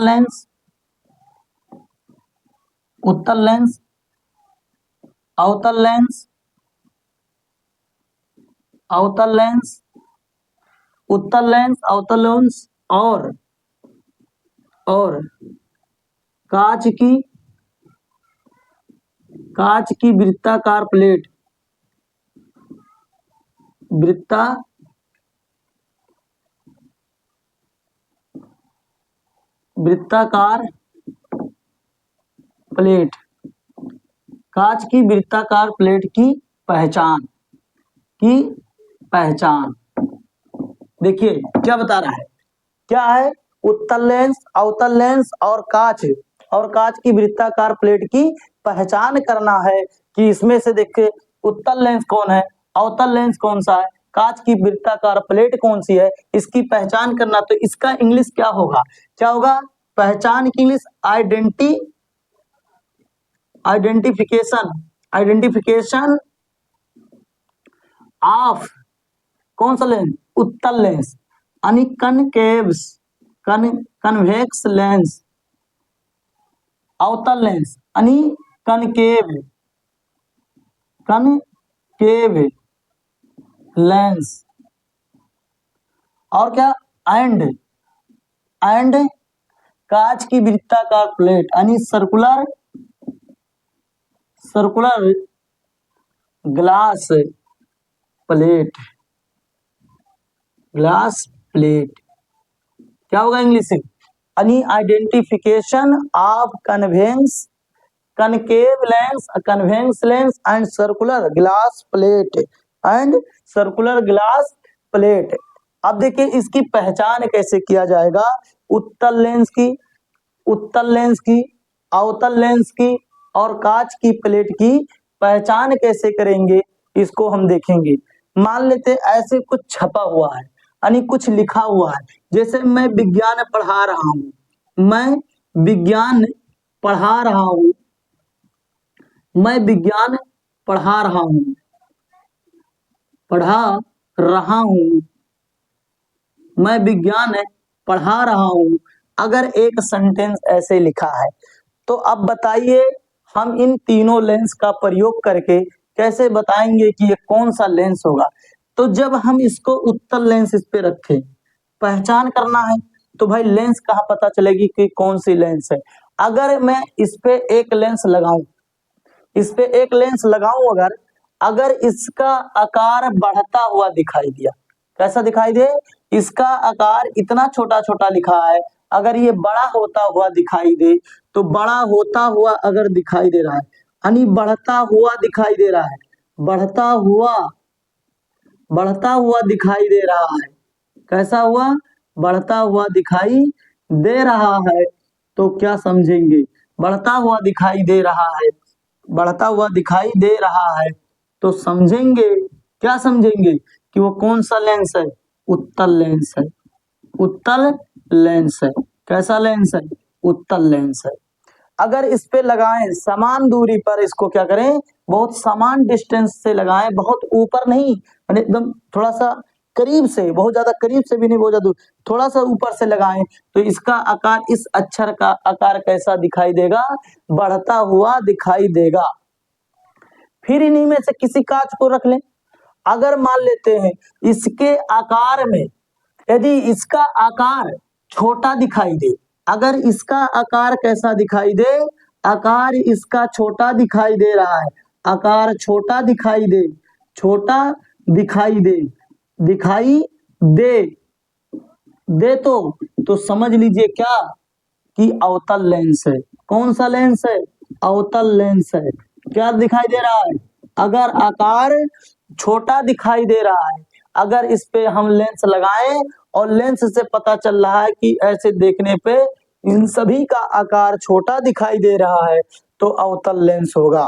Lens, उत्तल lens, अवतल lens, अवतल लेंस, उत्तल लेंस, अवतल लेंस और कांच की वृत्ताकार प्लेट, वृत्ताकार प्लेट, कांच की वृत्ताकार प्लेट की पहचान देखिए क्या बता रहा है, क्या है, उत्तल लेंस, अवतल लेंस और कांच की वृत्ताकार प्लेट की पहचान करना है कि इसमें से देखिए उत्तल लेंस कौन है, अवतल लेंस कौन सा है, कांच की वृत्ताकार प्लेट कौन सी है, इसकी पहचान करना। तो इसका इंग्लिश क्या होगा, पहचान की इंग्लिश आइडेंटिफिकेशन ऑफ कौन सा लेंस, उत्तल लेंस, यानी कन्वेक्स लेंस, अवतल लेंस यानी कनकेव लेंस, और क्या, एंड कांच की वृत्ताकार प्लेट यानी सर्कुलर ग्लास प्लेट, क्या होगा इंग्लिश में, यानी identification of concave lens and circular glass plate. अब देखिए इसकी पहचान कैसे किया जाएगा, उत्तल लेंस की, अवतल लेंस की और कांच की प्लेट की पहचान कैसे करेंगे, इसको हम देखेंगे। मान लेते ऐसे कुछ छपा हुआ है, यानी कुछ लिखा हुआ है, जैसे मैं विज्ञान पढ़ा रहा हूं, अगर एक सेंटेंस ऐसे लिखा है, तो अब बताइए हम इन तीनों लेंस का प्रयोग करके कैसे बताएंगे कि ये कौन सा लेंस होगा। तो जब हम इसको उत्तल लेंस इस पे रखें, पहचान करना है, तो भाई लेंस कहाँ पता चलेगी कि कौन सी लेंस है। अगर मैं इस पे एक लेंस लगाऊं, अगर इसका आकार बढ़ता हुआ दिखाई दिया, कैसा दिखाई दे, इसका आकार इतना छोटा छोटा लिखा है, अगर ये बड़ा होता हुआ दिखाई दे, तो बड़ा होता हुआ अगर दिखाई दे रहा है, यानी बढ़ता हुआ दिखाई दे रहा है, बढ़ता हुआ दिखाई दे रहा है, कैसा हुआ, बढ़ता हुआ दिखाई दे रहा है, तो क्या समझेंगे, बढ़ता हुआ दिखाई दे रहा है, तो समझेंगे, क्या समझेंगे कि वो कौन सा लेंस है, उत्तल लेंस है। कैसा लेंस है, उत्तल लेंस है। अगर इस पे लगाएं समान दूरी पर, इसको क्या करें, बहुत समान डिस्टेंस से लगाएं, बहुत ऊपर नहीं, एकदम थोड़ा सा करीब से, बहुत ज्यादा करीब से भी नहीं, बहुत ज्यादा थोड़ा सा ऊपर से लगाएं, तो इसका आकार, इस अक्षर का आकार कैसा दिखाई देगा, बढ़ता हुआ दिखाई देगा। फिर इन्हीं में से किसी कांच को रख लें, अगर मान लेते हैं इसके आकार में, यदि इसका आकार छोटा दिखाई दे, अगर इसका आकार कैसा दिखाई दे, आकार इसका छोटा दिखाई दे रहा है, आकार छोटा दिखाई दे तो समझ लीजिए क्या, कि अवतल लेंस है। कौन सा लेंस है, अवतल लेंस है। क्या दिखाई दे रहा है, अगर आकार छोटा दिखाई दे रहा है, अगर इस पे हम लेंस लगाएं और लेंस से पता चल रहा है कि ऐसे देखने पे इन सभी का आकार छोटा दिखाई दे रहा है, तो अवतल लेंस होगा।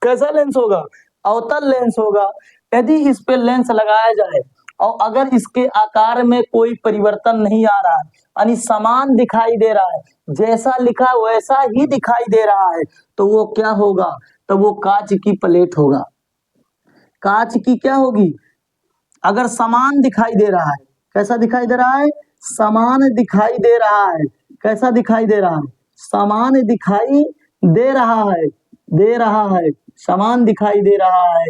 कैसा लेंस होगा, अवतल लेंस होगा। यदि इस पे लेंस लगाया जाए और अगर इसके आकार में कोई परिवर्तन नहीं आ रहा है, यानी समान दिखाई दे रहा है, जैसा लिखा वैसा ही दिखाई दे रहा है, तो वो क्या होगा, तो वो कांच की प्लेट होगा। कांच की क्या होगी, अगर समान दिखाई दे रहा है, कैसा दिखाई दे रहा है, समान दिखाई दे रहा है, कैसा दिखाई दे रहा है? समान दिखाई दे रहा है, दे रहा है, समान दिखाई दे रहा है।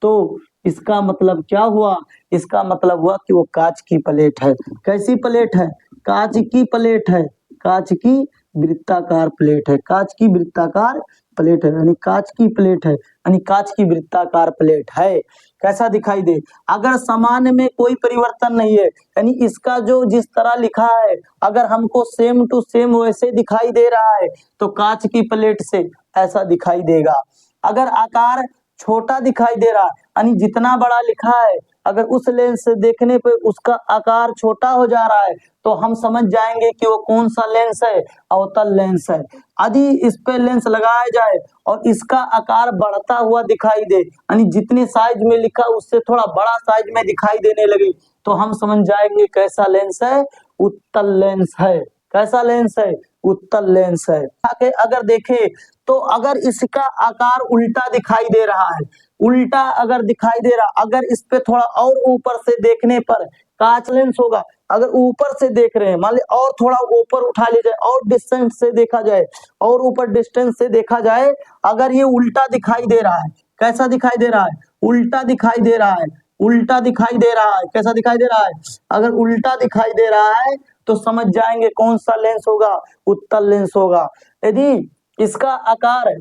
तो इसका मतलब क्या हुआ? इसका मतलब हुआ कि वो कांच की प्लेट है। कैसी प्लेट है? कांच की प्लेट है, कांच की वृत्ताकार प्लेट है, कांच की वृत्ताकार प्लेट है, यानी कांच की प्लेट है, यानी कांच की वृत्ताकार प्लेट है। कैसा दिखाई दे? अगर सामान्य में कोई परिवर्तन नहीं है, यानी इसका जो जिस तरह लिखा है अगर हमको सेम टू सेम वैसे दिखाई दे रहा है तो कांच की प्लेट से ऐसा दिखाई देगा। अगर आकार छोटा दिखाई दे रहा है, यानी जितना बड़ा लिखा है अगर उस लेंस से देखने पे उसका आकार छोटा हो जा रहा है तो हम समझ जाएंगे कि वो कौन सा लेंस है? अवतल लेंस है। यदि इस पे लेंस लगाया जाए और इसका आकार बढ़ता हुआ दिखाई दे, यानी जितने साइज में लिखा उससे थोड़ा बड़ा साइज में दिखाई देने लगे तो हम समझ जाएंगे कैसा लेंस है? उत्तल लेंस है। कैसा लेंस है? उत्तल लेंस है। आगे अगर देखें तो अगर इसका आकार उल्टा दिखाई दे रहा है, उल्टा अगर दिखाई दे रहा, अगर इस पे थोड़ा और ऊपर से देखने पर कांच लेंस होगा। अगर ऊपर से देख रहे हैं, मान लीजिए और थोड़ा ऊपर उठा ले जाए और डिस्टेंस से देखा जाए, और ऊपर डिस्टेंस से देखा जाए, अगर ये उल्टा दिखाई दे रहा है, कैसा दिखाई दे रहा है? उल्टा दिखाई दे रहा है, उल्टा दिखाई दे रहा है। कैसा दिखाई दे रहा है? अगर उल्टा दिखाई दे रहा है तो समझ जाएंगे कौन सा लेंस होगा? उत्तल लेंस होगा। यदि इसका आकार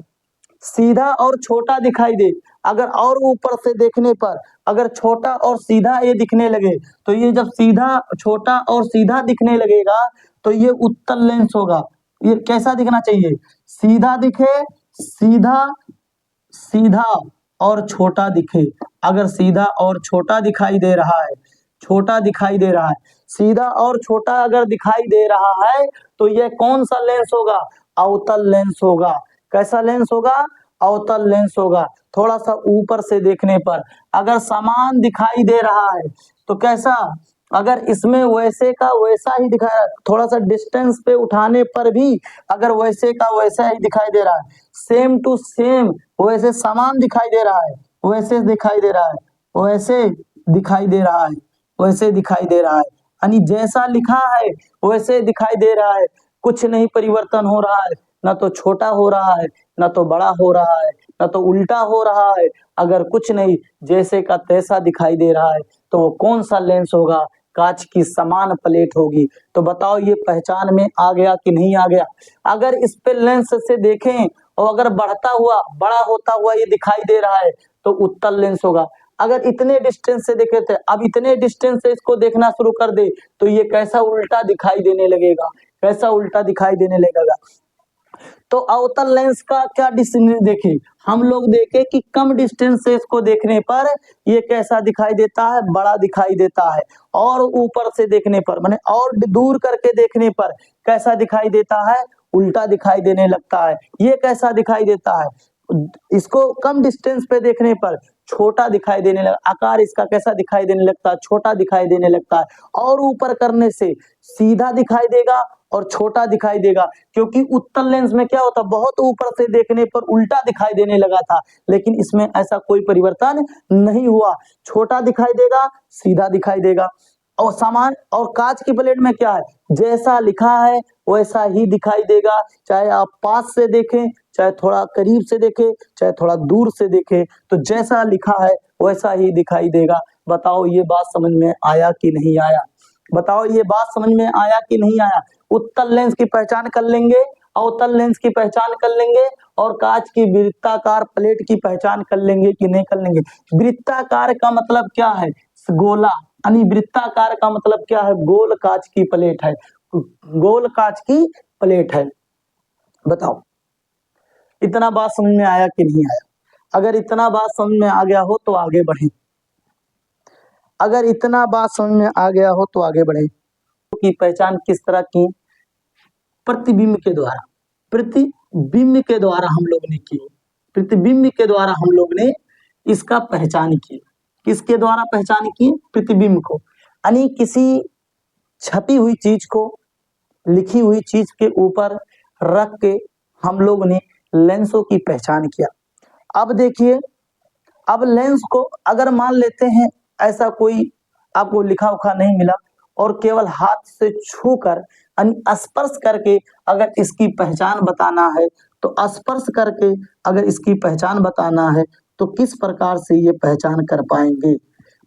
सीधा और छोटा दिखाई दे, अगर और ऊपर से देखने पर अगर छोटा और सीधा ये दिखने लगे तो ये जब सीधा छोटा और सीधा दिखने लगेगा तो ये उत्तल लेंस होगा। ये कैसा दिखना चाहिए? सीधा दिखे, सीधा, सीधा और छोटा दिखे। अगर सीधा और छोटा दिखाई दे रहा है, छोटा दिखाई दे रहा है, सीधा और छोटा अगर दिखाई दे रहा है तो यह कौन सा लेंस होगा? अवतल लेंस होगा। कैसा लेंस होगा? अवतल लेंस होगा। थोड़ा सा ऊपर से देखने पर अगर समान दिखाई दे रहा है तो कैसा? अगर इसमें वैसे का वैसा ही दिखा, थोड़ा सा डिस्टेंस पे उठाने पर भी अगर वैसे का वैसा ही दिखाई दे रहा है, सेम टू सेम वैसे समान दिखाई दे रहा है, वैसे दिखाई दे रहा है, वैसे दिखाई दे रहा है, वैसे दिखाई दे रहा है, यानी जैसा लिखा है वैसे दिखाई दे रहा है। कुछ नहीं परिवर्तन हो रहा है, ना तो छोटा हो रहा है, ना तो बड़ा हो रहा है, ना तो उल्टा हो रहा है। अगर कुछ नहीं, जैसे का तैसा दिखाई दे रहा है तो वो कौन सा लेंस होगा? कांच की समान प्लेट होगी। तो बताओ ये पहचान में आ गया कि नहीं आ गया? अगर इस पे लेंस से देखें और अगर बढ़ता हुआ बड़ा होता हुआ ये दिखाई दे रहा है तो उत्तल लेंस होगा। अगर इतने डिस्टेंस से देखे थे, अब इतने डिस्टेंस से इसको देखना शुरू कर दे तो ये कैसा उल्टा दिखाई देने लगेगा? कैसा उल्टा दिखाई देने लगेगा? तो अवतल लेंस का क्या डिस्टेंस देखे, हम लोग देखे कि कम डिस्टेंस से इसको देखने पर ये कैसा दिखाई देता है? बड़ा दिखाई देता है। और ऊपर से देखने पर माने और दूर करके देखने पर कैसा दिखाई देता है? उल्टा दिखाई देने लगता है। ये कैसा दिखाई देता है? इसको कम डिस्टेंस पे देखने पर छोटा दिखाई देने लगा, आकार इसका कैसा दिखाई देने लगता है? छोटा दिखाई देने लगता है। और ऊपर करने से सीधा दिखाई देगा और छोटा दिखाई देगा, क्योंकि उत्तल लेंस में क्या होता है? बहुत ऊपर से देखने पर उल्टा दिखाई देने लगा था, लेकिन इसमें ऐसा कोई परिवर्तन नहीं हुआ। छोटा दिखाई देगा, सीधा दिखाई देगा। और समान, और कांच की प्लेट में क्या है? जैसा लिखा है वैसा ही दिखाई देगा, चाहे आप पास से देखें, चाहे थोड़ा करीब से देखें, चाहे थोड़ा दूर से देखें, तो जैसा लिखा है वैसा ही दिखाई देगा। बताओ ये बात समझ में आया कि नहीं आया? बताओ ये बात समझ में आया कि नहीं आया? उत्तल लेंस की पहचान कर लेंगे, अवतल लेंस की पहचान कर लेंगे और कांच की वृत्ताकार प्लेट की पहचान कर लेंगे कि नहीं कर लेंगे? वृत्ताकार का मतलब क्या है? गोला, यानी वृत्ताकार का मतलब क्या है? गोल कांच की प्लेट है, गोल कांच की प्लेट है। बताओ इतना बात समझ में आया कि नहीं आया? अगर इतना बात समझ में आ गया हो तो आगे बढ़े, अगर इतना बात समझ में आ गया हो तो आगे बढ़े। की पहचान किस तरह की? प्रतिबिंब के द्वारा, प्रतिबिंब के द्वारा हम लोग ने की, प्रतिबिंब के द्वारा हम लोग ने इसका पहचान की। किसके द्वारा पहचान की? प्रतिबिंब को, यानी किसी छपी हुई चीज को लिखी हुई चीज के ऊपर रख के हम लोग ने लेंसों की पहचान किया। अब देखिए, अब लेंस को अगर मान लेते हैं ऐसा कोई आपको लिखा उखा नहीं मिला और केवल हाथ से छूकर स्पर्श करके अगर इसकी पहचान बताना है तो स्पर्श करके अगर इसकी पहचान बताना है तो किस प्रकार से ये पहचान कर पाएंगे?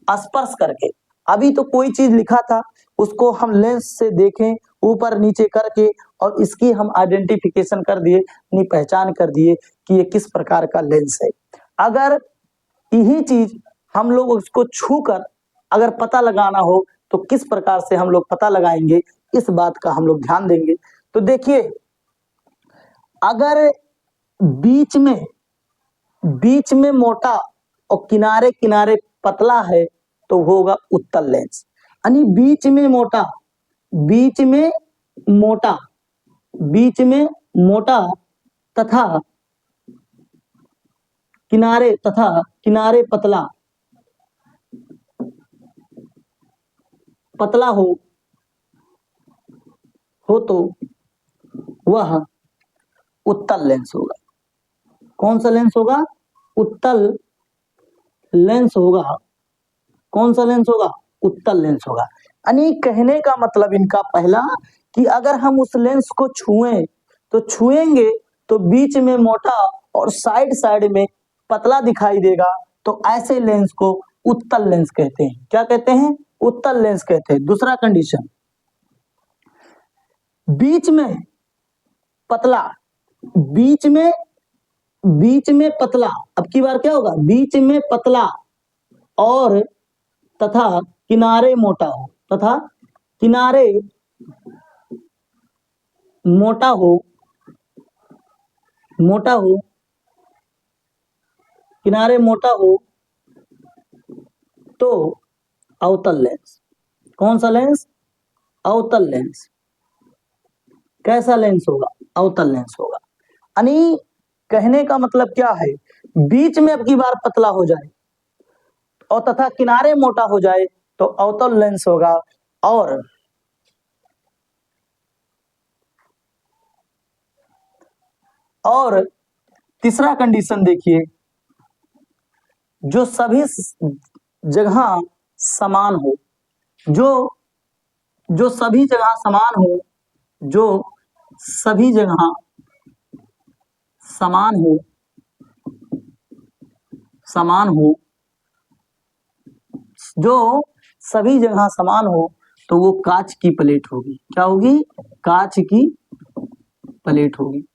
स्पर्श करके। अभी तो कोई चीज लिखा था उसको हम लेंस से देखें ऊपर नीचे करके और इसकी हम आइडेंटिफिकेशन कर दिए, यानी पहचान कर दिए कि ये किस प्रकार का लेंस है। अगर यही चीज हम लोग उसको छूकर अगर पता लगाना हो तो किस प्रकार से हम लोग पता लगाएंगे, इस बात का हम लोग ध्यान देंगे। तो देखिए, अगर बीच में मोटा और किनारे किनारे पतला है तो होगा उत्तल लेंस। यानी बीच में मोटा तथा किनारे पतला हो तो वह उत्तल लेंस होगा। कौन सा लेंस होगा? उत्तल लेंस होगा। कौन सा लेंस होगा? उत्तल लेंस होगा। यानी कहने का मतलब इनका पहला कि अगर हम उस लेंस को छुएंगे तो बीच में मोटा और साइड में पतला दिखाई देगा, तो ऐसे लेंस को उत्तल लेंस कहते हैं। क्या कहते हैं? उत्तल लेंस कहते हैं। दूसरा कंडीशन, बीच में पतला, अब की बार क्या होगा? बीच में पतला और तथा किनारे मोटा हो, किनारे मोटा हो तो अवतल लेंस। कौन सा लेंस? अवतल लेंस। कैसा लेंस होगा? अवतल लेंस होगा। यानी कहने का मतलब क्या है? बीच में अब की बार पतला हो जाए और तथा किनारे मोटा हो जाए तो अवतल लेंस होगा। और तीसरा कंडीशन देखिए, जो सभी जगह समान हो, जो सभी जगह समान हो तो वो कांच की प्लेट होगी। क्या होगी? कांच की प्लेट होगी।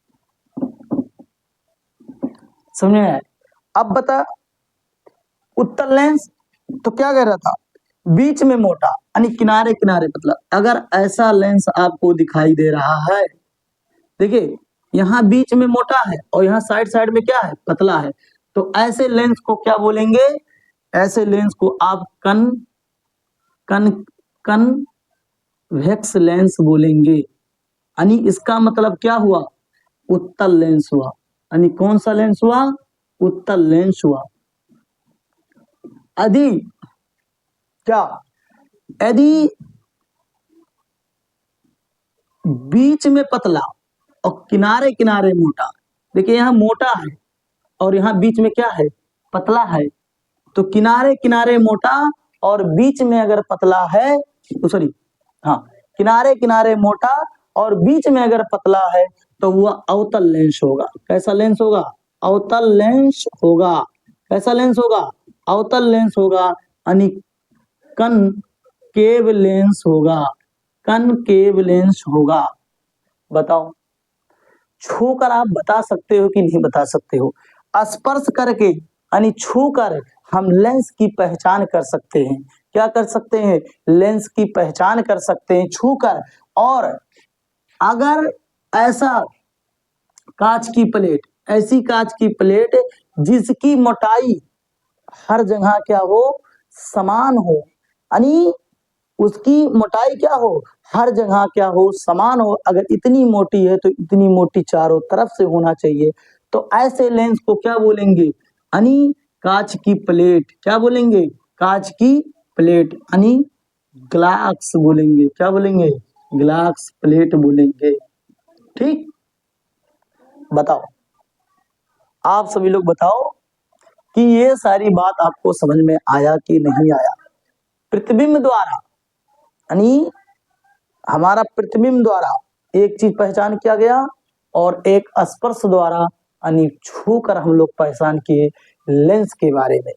समझ में आया? अब बता, उत्तल लेंस तो क्या कह रहा था? बीच में मोटा यानी किनारे किनारे पतला। अगर ऐसा लेंस आपको दिखाई दे रहा है, देखिए यहाँ बीच में मोटा है और यहाँ साइड में क्या है? पतला है, तो ऐसे लेंस को क्या बोलेंगे? ऐसे लेंस को आप कन्वेक्स लेंस बोलेंगे। यानी इसका मतलब क्या हुआ? उत्तल लेंस हुआ। यानी कौन सा लेंस हुआ? उत्तल लेंस हुआ। यदि बीच में पतला और किनारे किनारे मोटा, देखिए यहाँ मोटा है और यहाँ बीच में क्या है? पतला है, तो किनारे किनारे मोटा और बीच में अगर पतला है तो किनारे किनारे मोटा और बीच में अगर पतला है तो वह अवतल लेंस होगा। कैसा लेंस होगा? अवतल लेंस होगा। कैसा लेंस होगा? अवतल लेंस होगा। यानी कनकेव लेंस होगा। बताओ, छूकर आप बता सकते हो कि नहीं बता सकते हो? स्पर्श करके यानी छूकर हम लेंस की पहचान कर सकते हैं। क्या कर सकते हैं? लेंस की पहचान कर सकते हैं छूकर। और अगर ऐसी कांच की प्लेट जिसकी मोटाई हर जगह क्या हो? समान हो। यानी उसकी मोटाई क्या हो? हर जगह क्या हो? समान हो। अगर इतनी मोटी है तो इतनी मोटी चारों तरफ से होना चाहिए, तो ऐसे लेंस को क्या बोलेंगे? यानी कांच की प्लेट। क्या बोलेंगे? कांच की प्लेट यानी ग्लास बोलेंगे। क्या बोलेंगे? ग्लास प्लेट बोलेंगे। ठीक, बताओ, आप सभी लोग बताओ कि ये सारी बात आपको समझ में आया कि नहीं आया? प्रतिबिंब द्वारा यानी हमारा प्रतिबिंब द्वारा एक चीज पहचान किया गया और एक स्पर्श द्वारा यानी छू कर हम लोग पहचान किए लेंस के बारे में।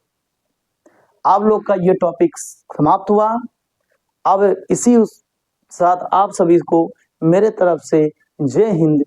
आप लोग का ये टॉपिक समाप्त हुआ। अब इसी साथ आप सभी को मेरे तरफ से जय हिंद,